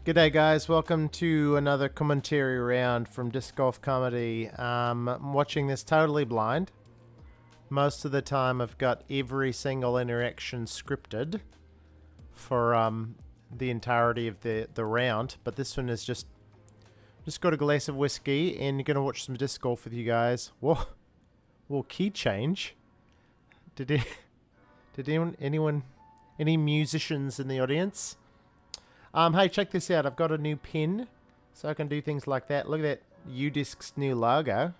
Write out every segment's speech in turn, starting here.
G'day guys, welcome to another commentary round from Disc Golf Comedy. I'm watching this totally blind. Most of the time I've got every single interaction scripted for the entirety of the round, but this one is just got a glass of whiskey and gonna watch some disc golf with you guys. Whoa, key change. Did anyone, any musicians in the audience? Hey, check this out. I've got a new pin, so I can do things like that. Look at that UDisc's new logo.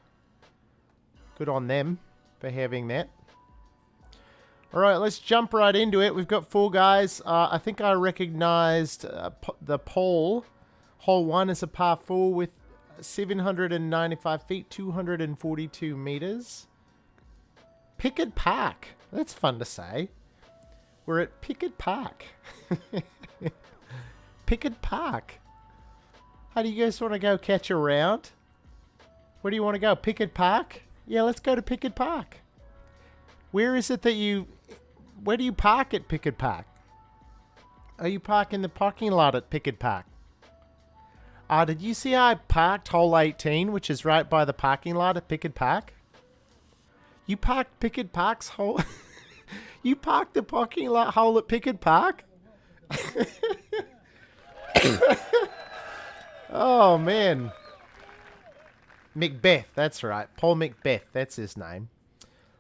Good on them for having that. All right, let's jump right into it. We've got four guys. I think I recognized the pole. Hole 1 is a par 4 with 795 feet, 242 meters. Pickett Park. That's fun to say. We're at Pickett Park. Pickett Park. How do you guys want to go catch a round? Where do you want to go? Pickett Park? Yeah, let's go to Pickett Park. Where is it that where do you park at Pickett Park? Oh, you park in the parking lot at Pickett Park. Did you see I parked hole 18, which is right by the parking lot at Pickett Park? You parked Pickett Park's hole? You parked the parking lot hole at Pickett Park? Oh, man. Macbeth, that's right. Paul Macbeth, that's his name.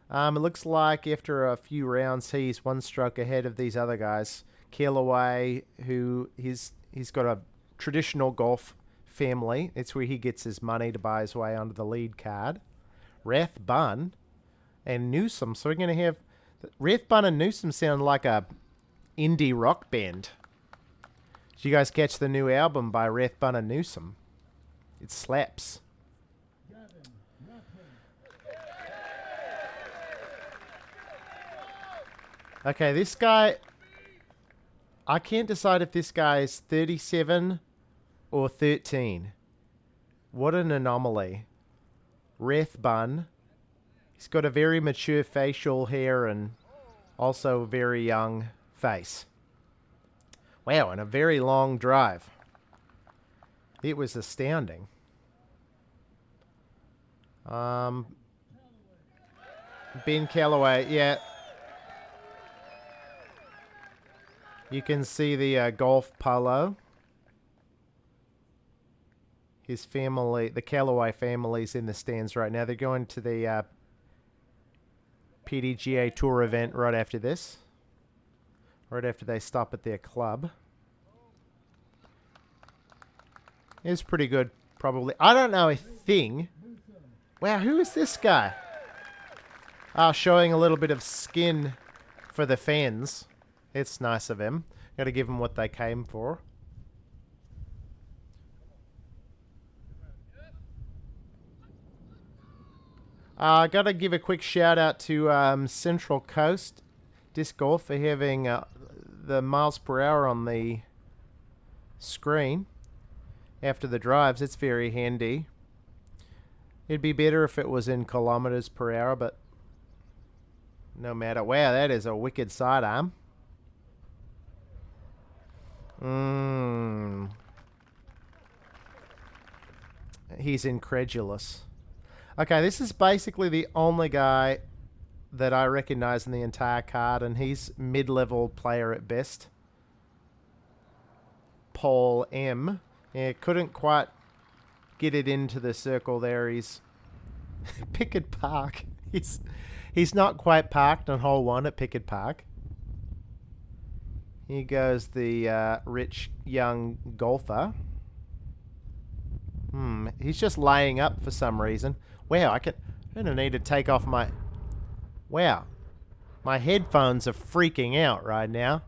It looks like after a few rounds, he's one stroke ahead of these other guys. Callaway, who he's got a traditional golf family. It's where he gets his money to buy his way onto the lead card. Rathbun and Newsom. So we're going to have... Rathbun and Newsom sound like a indie rock band. Did you guys catch the new album by Rathbun and Newsom? It slaps. Okay, this guy... I can't decide if this guy is 37 or 13. What an anomaly. Rathbun. He's got a very mature facial hair and also a very young face. Wow, and a very long drive. It was astounding. Ben Callaway, yeah. You can see the golf polo. His family, the Callaway family's in the stands right now. They're going to the PDGA Tour event right after this. Right after they stop at their club. It's pretty good, probably. I don't know a thing. Wow, who is this guy? Showing a little bit of skin for the fans. It's nice of him. Got to give them what they came for. I got to give a quick shout out to Central Coast Disc Golf for having the miles per hour on the screen after the drives. It's very handy. It'd be better if it was in kilometers per hour, but no matter. Wow, that is a wicked sidearm. He's incredulous. Okay, this is basically the only guy that I recognize in the entire card, and he's mid-level player at best. Paul M. Yeah, couldn't quite get it into the circle there. He's Pickett Park. He's not quite parked on hole 1 at Pickett Park. Here goes the rich young golfer. He's just laying up for some reason. Wow, I'm gonna need to take off my... Wow. My headphones are freaking out right now.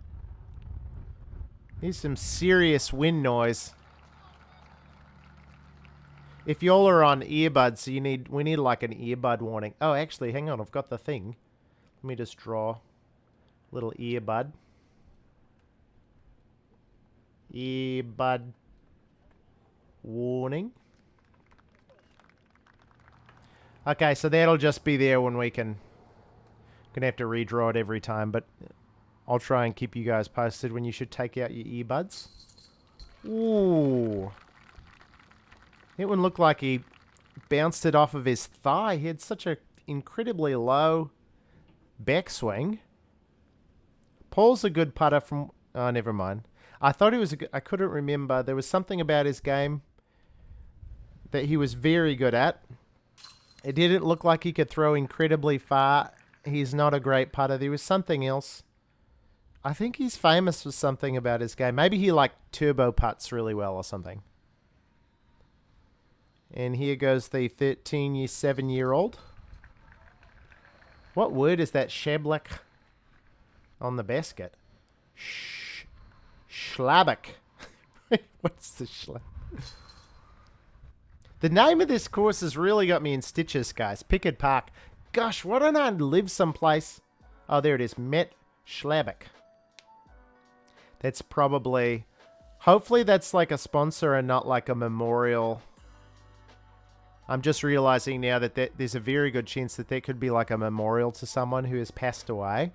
Here's some serious wind noise. If y'all are on earbuds, we need like an earbud warning. Oh, actually, hang on. I've got the thing. Let me just draw a little earbud. Earbud warning. Okay, so that'll just be there when we can... Gonna have to redraw it every time, but I'll try and keep you guys posted when you should take out your earbuds. Ooh. That one looked like he bounced it off of his thigh. He had such an incredibly low backswing. Paul's a good putter from... Oh, never mind. I thought he was a good... I couldn't remember. There was something about his game that he was very good at. It didn't look like he could throw incredibly far. He's not a great putter. There was something else. I think he's famous for something about his game. Maybe he like turbo putts really well or something. And here goes the 7-year-old. What word is that? Shablak on the basket. Schlabak. What's the schlab? The name of this course has really got me in stitches, guys. Pickett Park. Gosh, why don't I live someplace? Oh, there it is. Met Schlabak. That's probably... Hopefully that's like a sponsor and not like a memorial. I'm just realizing now that there's a very good chance that there could be like a memorial to someone who has passed away,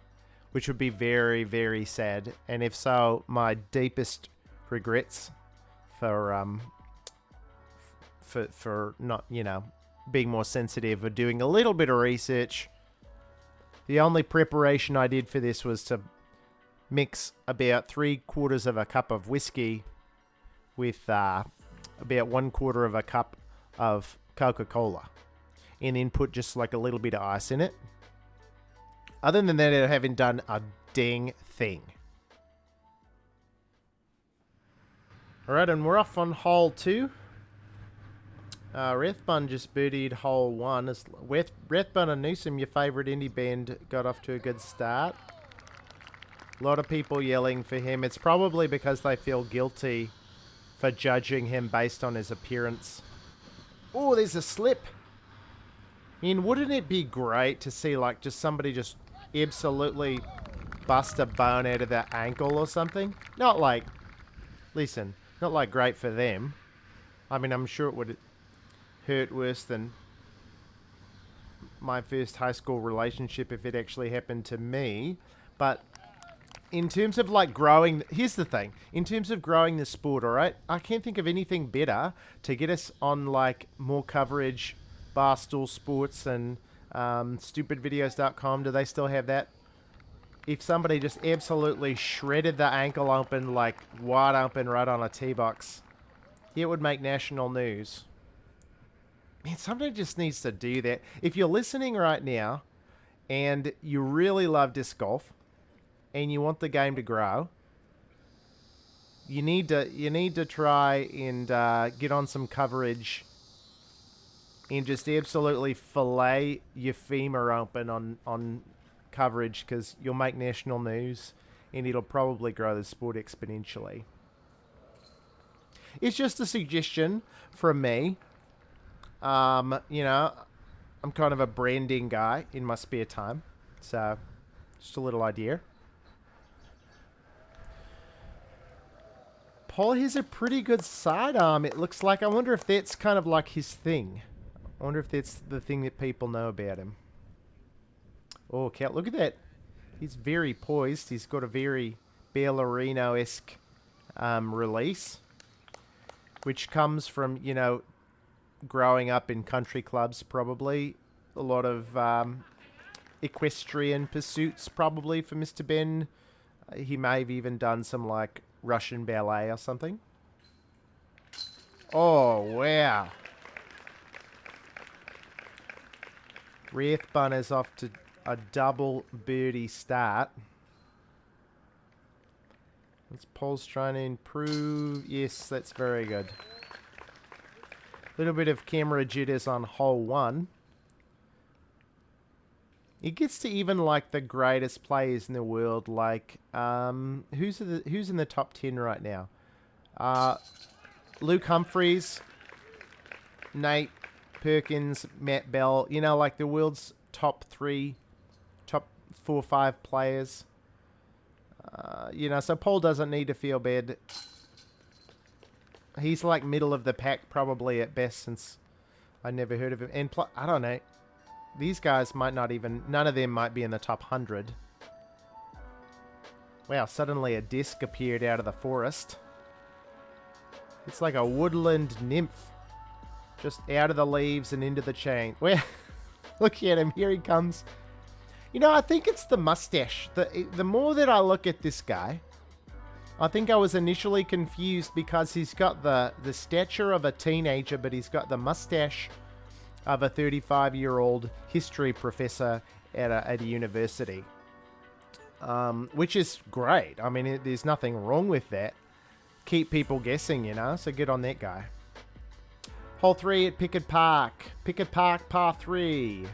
which would be very, very sad. And if so, my deepest regrets for not, you know, being more sensitive or doing a little bit of research. The only preparation I did for this was to mix about 3/4 of a cup of whiskey with about 1/4 of a cup of Coca-Cola, and then put just like a little bit of ice in it. Other than that, I haven't done a dang thing. Alright, and we're off on hole 2. Rathbun just birdied hole 1. Rathbun and Newsom, your favourite indie band, got off to a good start. A lot of people yelling for him. It's probably because they feel guilty for judging him based on his appearance. Oh, there's a slip. I mean, wouldn't it be great to see like just somebody just absolutely bust a bone out of their ankle or something? Not like, listen, not like great for them. I mean, I'm sure it would hurt worse than my first high school relationship if it actually happened to me. But in terms of like growing, here's the thing. In terms of growing the sport, all right, I can't think of anything better to get us on like more coverage. Barstool Sports and stupidvideos.com. Do they still have that? If somebody just absolutely shredded the ankle open, like wide open right on a tee box, it would make national news. Man, somebody just needs to do that. If you're listening right now and you really love disc golf and you want the game to grow, you need to try and get on some coverage and just absolutely fillet your femur open on coverage, because you'll make national news and it'll probably grow the sport exponentially. It's just a suggestion from me. You know, I'm kind of a branding guy in my spare time, so just a little idea. Paul has a pretty good sidearm, it looks like. I wonder if that's kind of like his thing. I wonder if that's the thing that people know about him. Oh, Cat, look at that. He's very poised. He's got a very ballerino-esque release, which comes from, you know, growing up in country clubs, probably. A lot of equestrian pursuits, probably, for Mr. Ben. He may have even done some, like, Russian ballet or something. Oh, wow. Rathbun is off to a double birdie start. This Paul's trying to improve. Yes, that's very good. Little bit of camera jitters on hole 1. It gets to even like the greatest players in the world, like who's in the top 10 right now? Luke Humphreys, Nate Perkins, Matt Bell, you know, like the world's top 4 or 5 players. You know, so Paul doesn't need to feel bad. He's like middle of the pack probably at best, since I never heard of him. And I don't know, these guys might not even, none of them might be in the top 100. Wow, suddenly a disc appeared out of the forest. It's like a woodland nymph. Just out of the leaves and into the chain. Where? Look at him. Here he comes. You know, I think it's the mustache. The more that I look at this guy, I think I was initially confused because he's got the stature of a teenager, but he's got the mustache of a 35-year-old history professor at a university. Which is great. I mean, there's nothing wrong with that. Keep people guessing, you know, so good on that guy. Hole 3 at Pickett Park. Pickett Park, par 3.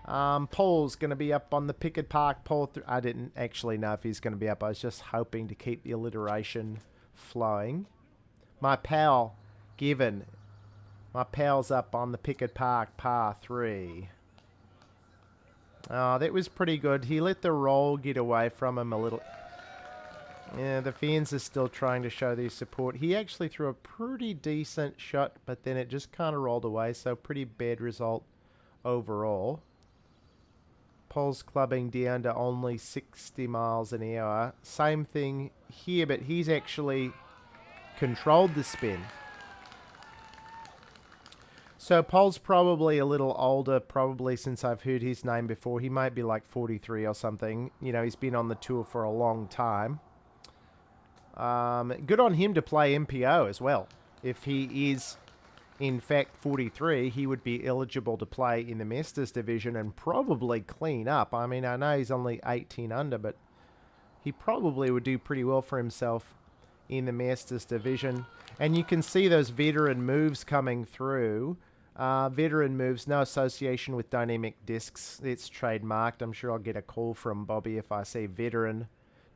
Paul's going to be up on the Pickett Park pole. I didn't actually know if he's going to be up. I was just hoping to keep the alliteration flowing. My pal, Given. My pal's up on the Pickett Park par 3. Oh, that was pretty good. He let the roll get away from him a little. Yeah, the fans are still trying to show their support. He actually threw a pretty decent shot, but then it just kind of rolled away. So pretty bad result overall. Paul's clubbing down to only 60 miles an hour. Same thing here, but he's actually controlled the spin. So Paul's probably a little older, probably since I've heard his name before. He might be like 43 or something. You know, he's been on the tour for a long time. Good on him to play MPO as well. If he is, in fact, 43, he would be eligible to play in the Masters division and probably clean up. I mean, I know he's only 18 under, but he probably would do pretty well for himself in the Masters division. And you can see those veteran moves coming through. Veteran moves, no association with dynamic discs. It's trademarked. I'm sure I'll get a call from Bobby if I say veteran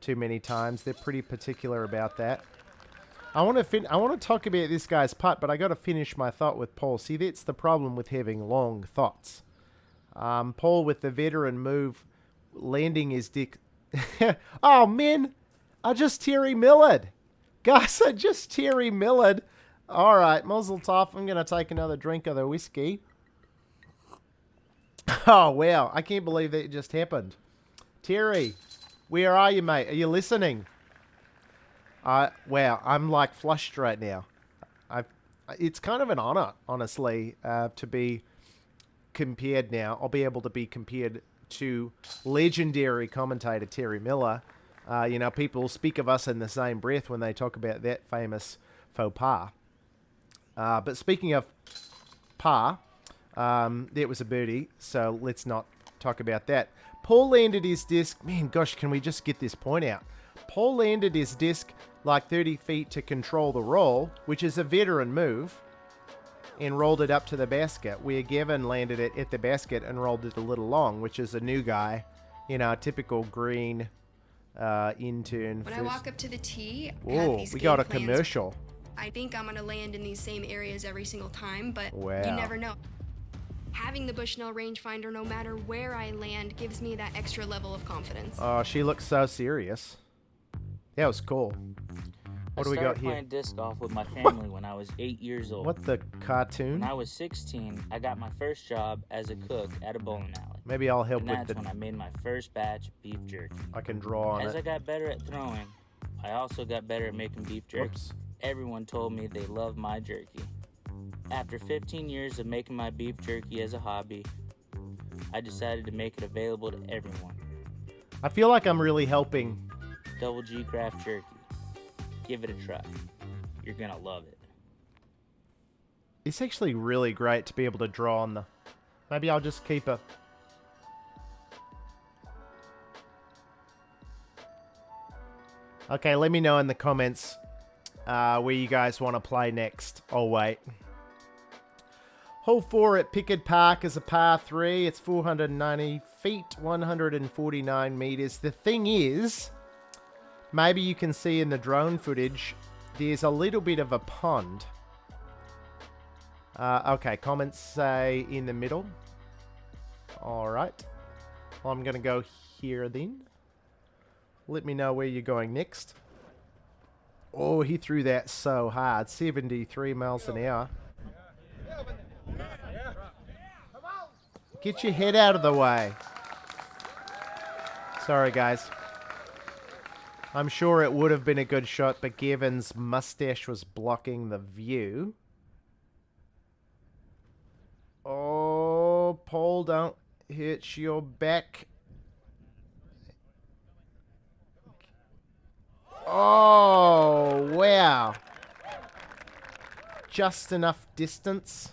too many times. They're pretty particular about that. I want to talk about this guy's putt, but I got to finish my thought with Paul. See, that's the problem with having long thoughts. Paul with the veteran move, landing his dick. Oh, man, I just Terry Millard. Guys, I just Terry Millard. All right, Mazel Tov. I'm going to take another drink of the whiskey. Oh, wow. I can't believe that just happened. Terry, where are you, mate? Are you listening? Wow, I'm like flushed right now. It's kind of an honor, honestly, to be compared now. I'll be able to be compared to legendary commentator Terry Miller. You know, people speak of us in the same breath when they talk about that famous faux pas. But speaking of par, that was a birdie, so let's not talk about that. Paul landed his disc. Man, gosh, can we just get this point out? Paul landed his disc like 30 feet to control the roll, which is a veteran move, and rolled it up to the basket, where Gavin landed it at the basket and rolled it a little long, which is a new guy, you know, typical green intern. When I walk up to the tee, oh, we got a commercial. I think I'm going to land in these same areas every single time, but wow. You never know. Having the Bushnell rangefinder, no matter where I land, gives me that extra level of confidence. Oh, she looks so serious. That was cool. What do we got here? I started playing disc golf with my family when I was 8 years old. What the cartoon? When I was 16, I got my first job as a cook at a bowling alley. Maybe I'll help and with that's when I made my first batch of beef jerky. I can draw on As it. I got better at throwing, I also got better at making beef jerky. Whoops. Everyone told me they loved my jerky. After 15 years of making my beef jerky as a hobby, I decided to make it available to everyone. I feel like I'm really helping. Double G Craft Jerky. Give it a try. You're gonna love it. It's actually really great to be able to draw on the... Maybe I'll just keep a... Okay, let me know in the comments where you guys want to play next. I'll wait. Hole 4 at Pickett Park is a par 3. It's 490 feet, 149 meters. The thing is, maybe you can see in the drone footage, there's a little bit of a pond. Okay, comments say in the middle. All right. Well, I'm going to go here then. Let me know where you're going next. Oh, he threw that so hard. 73 miles an hour. Get your head out of the way. Sorry, guys. I'm sure it would have been a good shot, but Gavin's mustache was blocking the view. Oh, Paul, don't hit your back. Oh, wow. Just enough distance.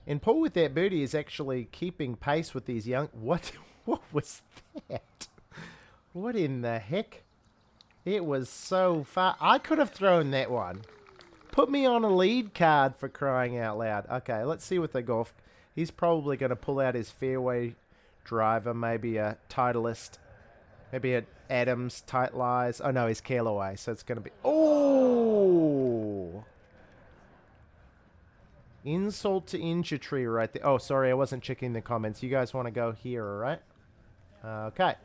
And Paul with that birdie is actually keeping pace with these young... What was that? What in the heck? It was so far. I could have thrown that one. Put me on a lead card, for crying out loud. Okay, let's see what the golf... He's probably going to pull out his fairway driver, maybe a Titleist, maybe a Adams Tight Lies. Oh, no, he's Callaway, so it's going to be... Oh! Insult to injury right there. Oh, sorry, I wasn't checking the comments. You guys want to go here, all right? Okay.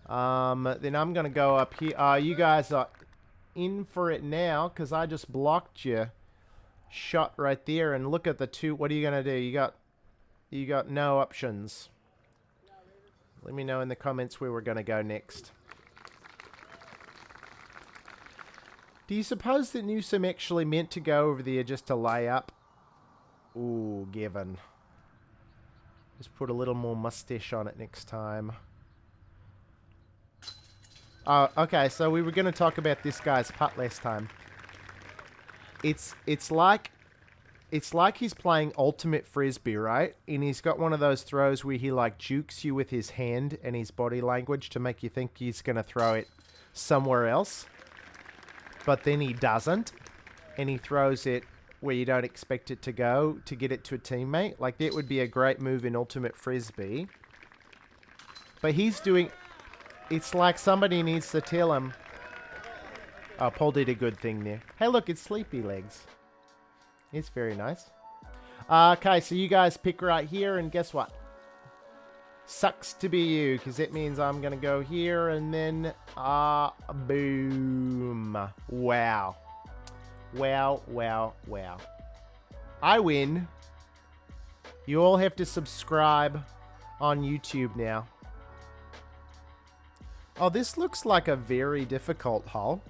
Then I'm going to go up here. You guys are in for it now because I just blocked you. Shot right there, and look at the two. What are you going to do? You got no options. Let me know in the comments where we're going to go next. Do you suppose that Newsom actually meant to go over there just to lay up? Ooh, Gavin. Just put a little more mustache on it next time. Oh, okay, so we were going to talk about this guy's putt last time. It's like he's playing ultimate frisbee, right? And he's got one of those throws where he like jukes you with his hand and his body language to make you think he's going to throw it somewhere else. But then he doesn't. And he throws it where you don't expect it to go to get it to a teammate. Like, that would be a great move in ultimate frisbee. But he's doing... It's like somebody needs to tell him... Oh, Paul did a good thing there. Hey, look, it's Sleepy Legs. It's very nice. Okay, so you guys pick right here, and guess what? Sucks to be you, because that means I'm going to go here, and then... boom. Wow. Wow, wow, wow. I win. You all have to subscribe on YouTube now. Oh, this looks like a very difficult hole.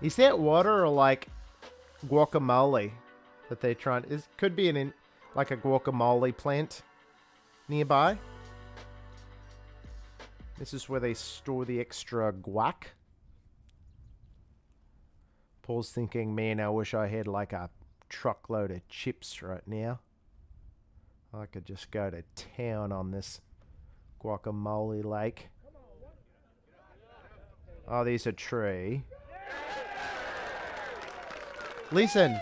Is that water or like guacamole that they're trying? It could be like a guacamole plant nearby. This is where they store the extra guac. Paul's thinking, man, I wish I had like a truckload of chips right now. I could just go to town on this guacamole lake. Oh, there's a tree. Listen.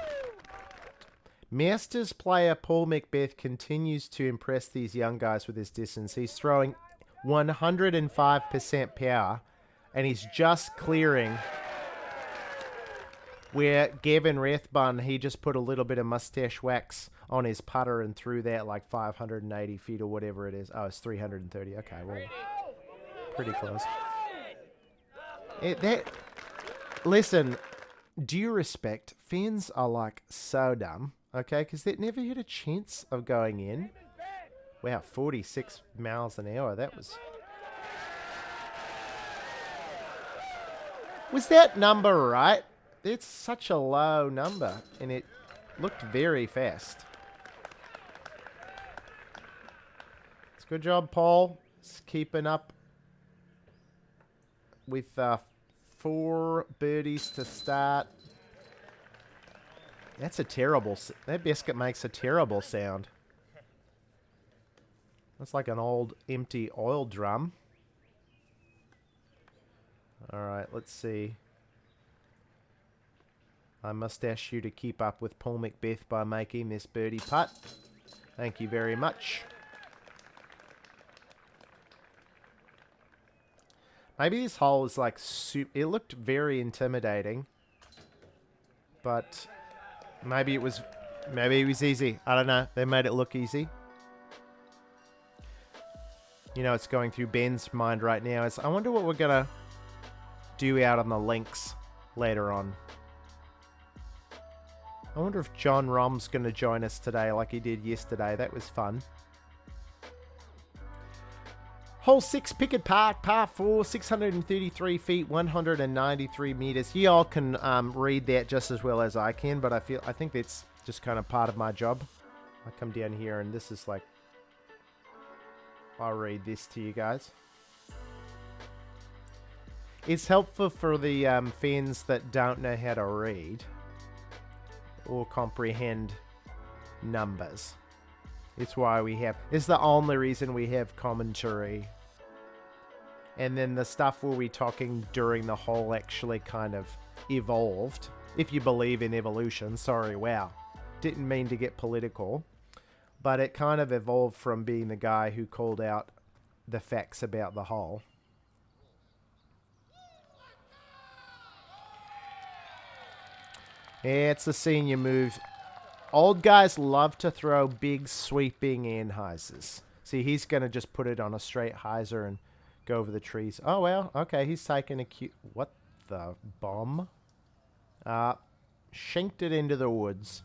Masters player Paul Macbeth continues to impress these young guys with his distance. He's throwing 105% power, and he's just clearing where Gavin Rathbun, he just put a little bit of mustache wax on his putter and threw that like 580 feet or whatever it is. Oh, it's 330. Okay, well, pretty close. Listen, due respect, fans are like so dumb, okay? Because they never had a chance of going in. Wow, 46 miles an hour. That was... Was that number right? It's such a low number, and it looked very fast. It's good job, Paul. It's keeping up with 4 birdies to start. That's a terrible... That biscuit makes a terrible sound. That's like an old empty oil drum. Alright, let's see. I must ask you to keep up with Paul Macbeth by making this birdie putt. Thank you very much. Maybe this hole is like... It looked very intimidating. But maybe it was easy. I don't know. They made it look easy. You know, it's going through Ben's mind right now. I wonder what we're going to do out on the links later on. I wonder if John Rom's going to join us today like he did yesterday. That was fun. Hole 6, Pickett Park, par 4, 633 feet, 193 meters. You all can read that just as well as I can, but I think that's just kind of part of my job. I come down here and this is like, I'll read this to you guys. It's helpful for the fans that don't know how to read or comprehend numbers. It's why it's the only reason we have commentary. And then the stuff we'll be talking during the whole actually kind of evolved. If you believe in evolution, sorry, wow. Didn't mean to get political. But it kind of evolved from being the guy who called out the facts about the hole. Yeah, it's a senior move. Old guys love to throw big, sweeping Anheisers. See, he's going to just put it on a straight hyzer and go over the trees. Oh, well, okay, he's taking a cute... What the bomb? Shanked it into the woods.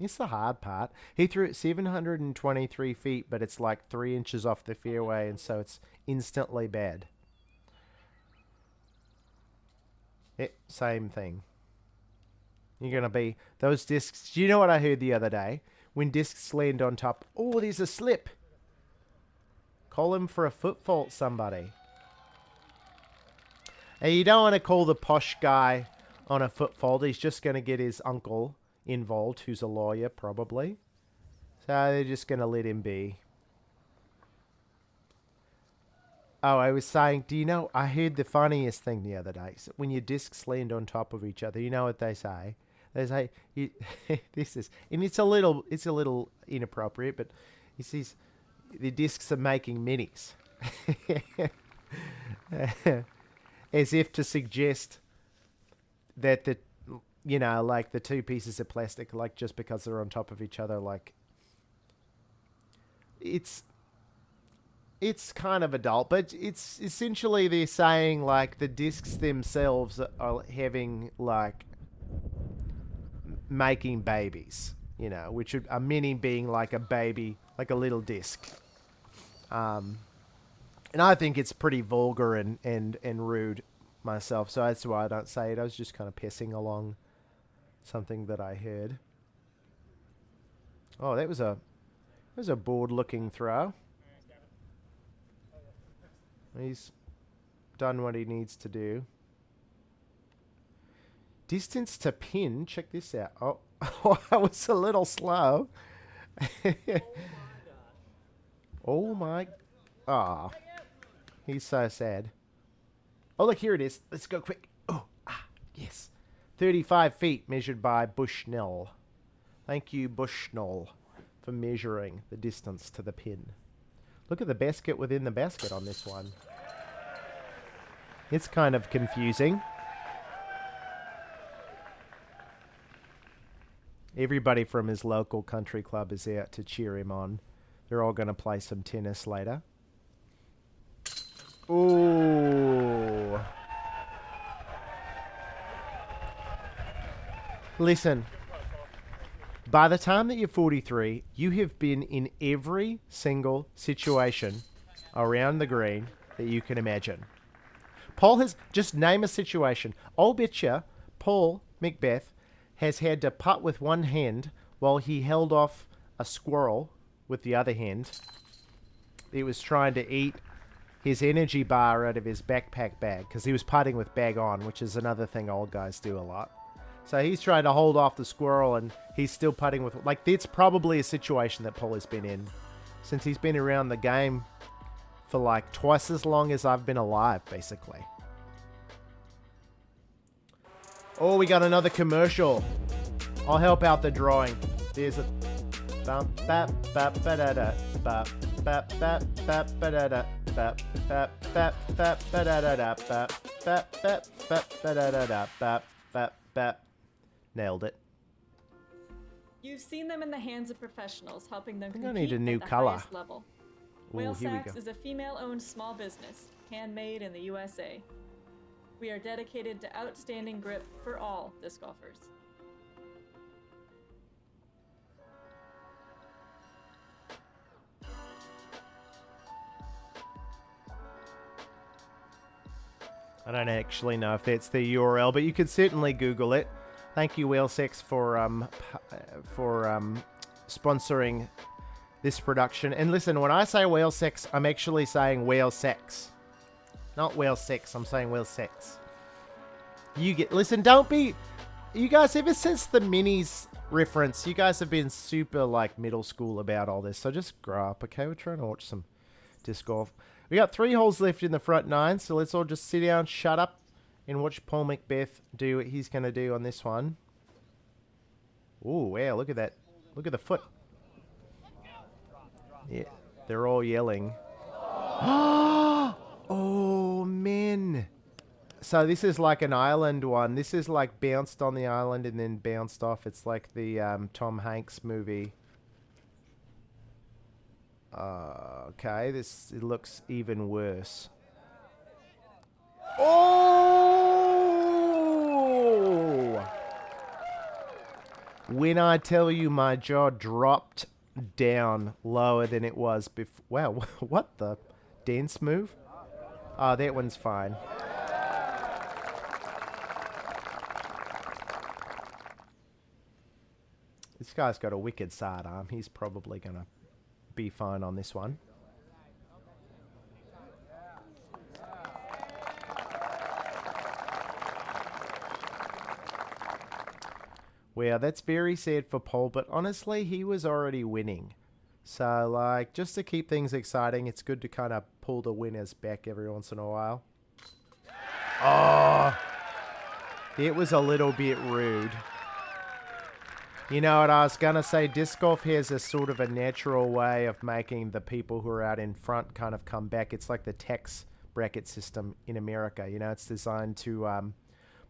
It's the hard part. He threw it 723 feet, but it's like 3 inches off the fairway, and so it's instantly bad. Same thing. You're going to be... Those discs... Do you know what I heard the other day? When discs land on top... Oh, there's a slip. Call him for a foot fault, somebody. And you don't want to call the posh guy on a foot fault. He's just going to get his uncle involved, who's a lawyer, probably. So they're just going to let him be. Oh, I was saying, do you know... I heard the funniest thing the other day. So when your discs land on top of each other, you know what they say? They say, this is, and it's a little inappropriate, but he says the discs are making minis, as if to suggest that like the two pieces of plastic, like just because they're on top of each other, like it's kind of adult, but it's essentially they're saying like the discs themselves are having like making babies, which a mini being like a baby, like a little disc. And I think it's pretty vulgar and rude myself, so that's why I don't say it. I was just kind of pissing along something that I heard. Oh, that was a bored-looking throw. He's done what he needs to do. Distance to pin. Check this out. Oh, I was a little slow. Oh my. Ah. He's so sad. Oh, look, here it is. Let's go quick. Oh, yes. 35 feet measured by Bushnell. Thank you, Bushnell, for measuring the distance to the pin. Look at the basket within the basket on this one. It's kind of confusing. Everybody from his local country club is out to cheer him on. They're all going to play some tennis later. Ooh. Listen. By the time that you're 43, you have been in every single situation around the green that you can imagine. Paul has... Just name a situation. I'll bet you Paul Macbeth has had to putt with one hand while he held off a squirrel with the other hand. He was trying to eat his energy bar out of his backpack bag because he was putting with bag on, which is another thing old guys do a lot. So he's trying to hold off the squirrel and he's still putting with... Like, that's probably a situation that Paul has been in since he's been around the game for like twice as long as I've been alive, basically. Oh, we got another commercial. I'll help out the drawing. There's a... Nailed it. You've seen them in the hands of professionals, helping them I think I compete need a new at the color. highest level. Ooh, Whale here we Sacks go. is a female-owned small business, handmade in the USA. We are dedicated to outstanding grip for all disc golfers. I don't actually know if that's the URL, but you could certainly Google it. Thank you, Whale Sex, for sponsoring this production. And listen, when I say whale sex, I'm actually saying whale sex. Not whale sex, I'm saying whale sex. Listen, don't be... You guys, ever since the minis reference, you guys have been super, like, middle school about all this. So just grow up, okay? We're trying to watch some disc golf. We got 3 holes left in the front 9, so let's all just sit down, shut up, and watch Paul Macbeth do what he's going to do on this one. Ooh, wow, look at that. Look at the foot. Yeah, they're all yelling. Oh, man. So this is like an island one. This is like bounced on the island and then bounced off. It's like the Tom Hanks movie. Okay, it looks even worse. Oh! When I tell you my jaw dropped down lower than it was before. Wow, what the dance move? Oh, that one's fine. This guy's got a wicked sidearm. He's probably going to be fine on this one. Well, that's very sad for Paul, but honestly, he was already winning. So, like, just to keep things exciting, it's good to kind of pull the winners back every once in a while. Oh, it was a little bit rude. You know what I was going to say? Disc golf has a sort of a natural way of making the people who are out in front kind of come back. It's like the tax bracket system in America. You know, it's designed to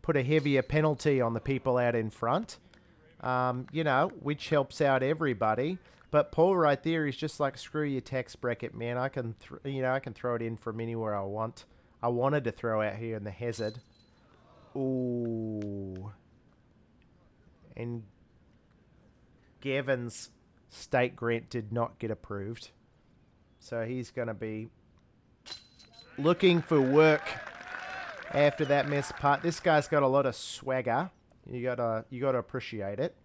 put a heavier penalty on the people out in front, you know, which helps out everybody. But Paul right there is just like, screw your tax bracket, man. I can throw it in from anywhere I want. I wanted to throw out here in the hazard. Ooh. And Gavin's state grant did not get approved. So he's going to be looking for work after that mess putt. This guy's got a lot of swagger. You gotta appreciate it.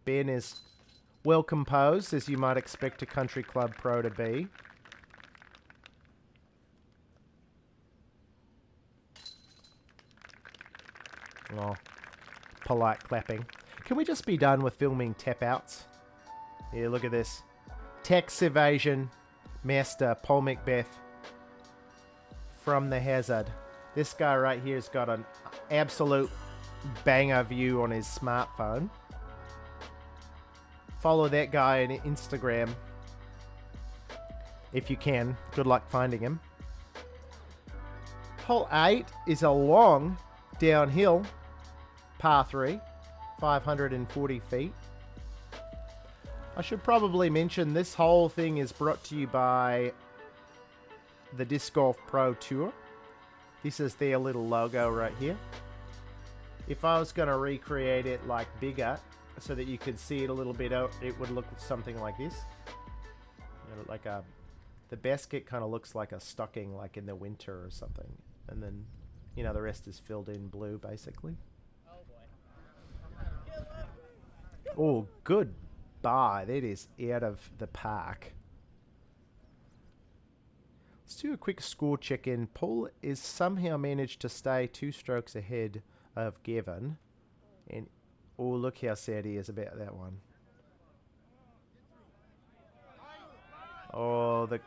Ben is well composed, as you might expect a country club pro to be. Oh, polite clapping. Can we just be done with filming tap outs? Yeah, look at this. Tax evasion master Paul Macbeth from the hazard. This guy right here has got an absolute banger view on his smartphone. Follow that guy on Instagram if you can. Good luck finding him. Hole 8 is a long downhill par 3. 540 feet. I should probably mention this whole thing is brought to you by the Disc Golf Pro Tour. This is their little logo right here. If I was going to recreate it like bigger so that you could see it a little bit, it would look something like this. You know, like the basket kind of looks like a stocking, like in the winter or something. And then, you know, the rest is filled in blue basically. Oh, goodbye. That is out of the park. Let's do a quick score check-in. Paul is somehow managed to stay 2 strokes ahead of Gavin. And, oh, look how sad he is about that one. Oh, the...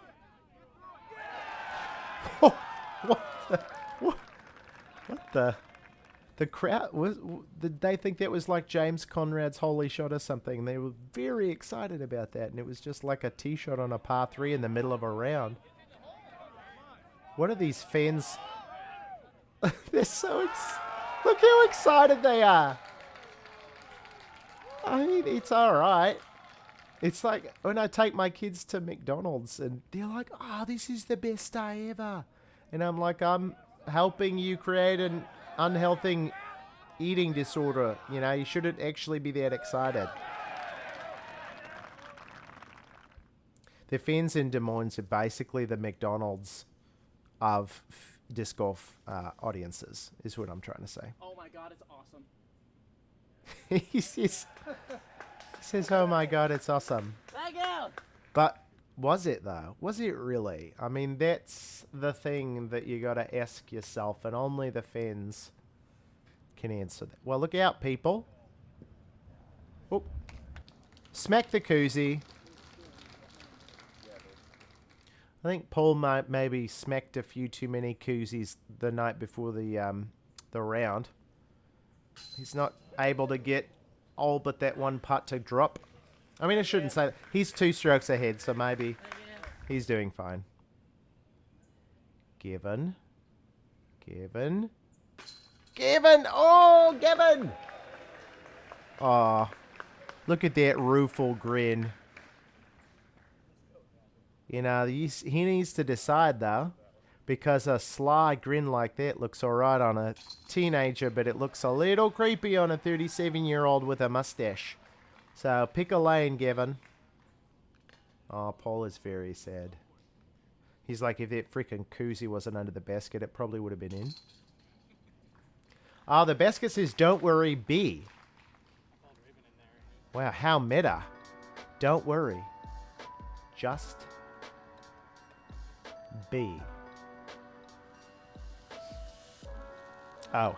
Oh, what the... What the... The crowd did they think that was like James Conrad's holy shot or something? They were very excited about that, and it was just like a tee shot on a par 3 in the middle of a round. What are these fans? They're so look how excited they are. I mean, it's all right. It's like when I take my kids to McDonald's and they're like, "Oh, this is the best day ever," and I'm like, "I'm helping you create an unhealthy eating disorder. You know, you shouldn't actually be that excited." The fans in Des Moines are basically the McDonald's of disc golf audiences, is what I'm trying to say. Oh my god, it's awesome. he says, oh my god, it's awesome. Back out! But was it though? Was it really? I mean, that's the thing that you got to ask yourself, and only the fans can answer that. Well, look out, people. Oh. Smack the koozie. I think Paul might maybe smacked a few too many koozies the night before the round. He's not able to get all but that one putt to drop. I mean, I shouldn't say that. He's 2 strokes ahead, so maybe he's doing fine. Gavin. Oh, Gavin! Oh, look at that rueful grin. You know, he needs to decide, though, because a sly grin like that looks all right on a teenager, but it looks a little creepy on a 37-year-old with a mustache. So, pick a lane, Gavin. Oh, Paul is very sad. He's like, if that freaking koozie wasn't under the basket, it probably would have been in. Oh, the basket says, don't worry, B. Wow, how meta. Don't worry. Just B. Oh,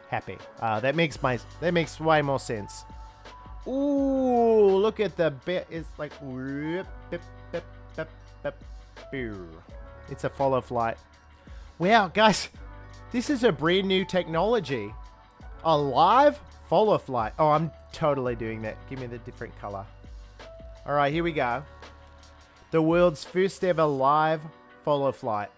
happy. That makes way more sense. Ooh, look at the bit. It's like it's a follow flight. Wow, guys, this is a brand new technology. A live follow flight. Oh, I'm totally doing that. Give me the different color. All right, here we go. The world's first ever live follow flight.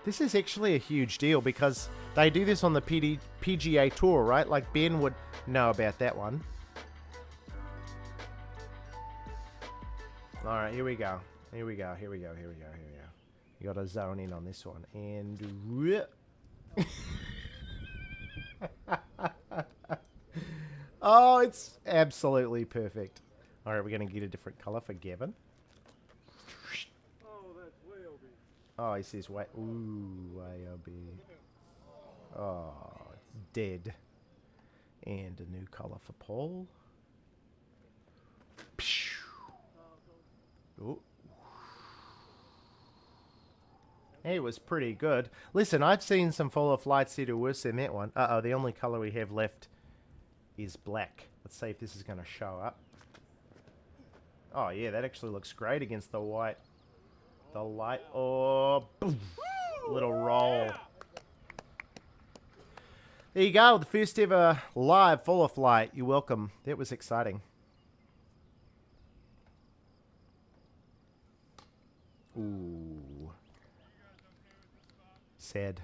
This is actually a huge deal because they do this on the PGA Tour, right? Like Ben would know about that one. All right, here we go. You got to zone in on this one. And... oh, it's absolutely perfect. All right, we're going to get a different color for Gavin. Oh, that's way OB. Oh, he says, wait. Ooh, way OB. Oh, dead. And a new color for Paul. Ooh. It was pretty good. Listen, I've seen some follow flights that are worse than that one. Uh-oh, the only color we have left is black. Let's see if this is going to show up. Oh, yeah, that actually looks great against the white. The light. Oh, boom. Little roll. There you go. The first ever live follow flight. You're welcome. That was exciting. Ooh. Sad.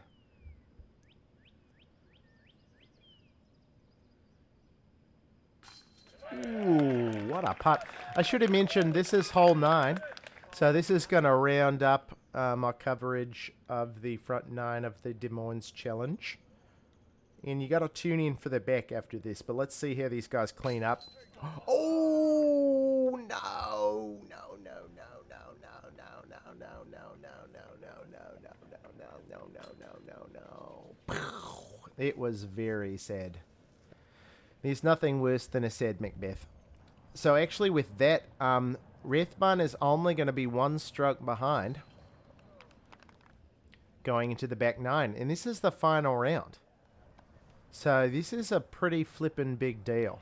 Ooh, what a putt. I should have mentioned this is hole 9. So this is going to round up my coverage of the front 9 of the Des Moines Challenge. And you got to tune in for the back after this. But let's see how these guys clean up. Oh, no. It was very sad. There's nothing worse than a sad Macbeth. So actually with that, Rathbun is only going to be 1 stroke behind going into the back 9. And this is the final round. So this is a pretty flippin' big deal.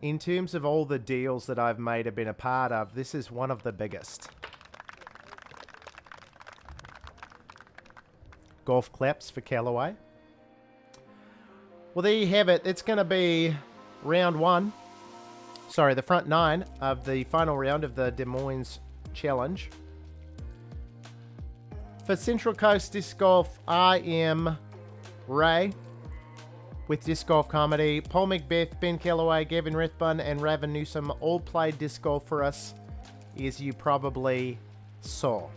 In terms of all the deals that I've made or been a part of, this is one of the biggest. Golf claps for Callaway. Well, there you have it. It's going to be round 1. Sorry, the front 9 of the final round of the Des Moines Challenge. For Central Coast Disc Golf, I am Ray with Disc Golf Comedy. Paul Macbeth, Ben Callaway, Gavin Rathbun, and Raven Newsom all played disc golf for us, as you probably saw.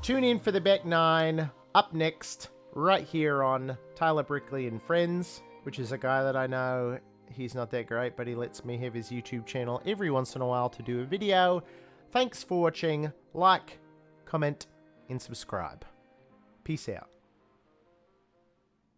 Tune in for the back 9 up next, right here on Tyler Brickley and Friends, which is a guy that I know. He's not that great, but he lets me have his YouTube channel every once in a while to do a video. Thanks for watching. Like, comment, and subscribe. Peace out.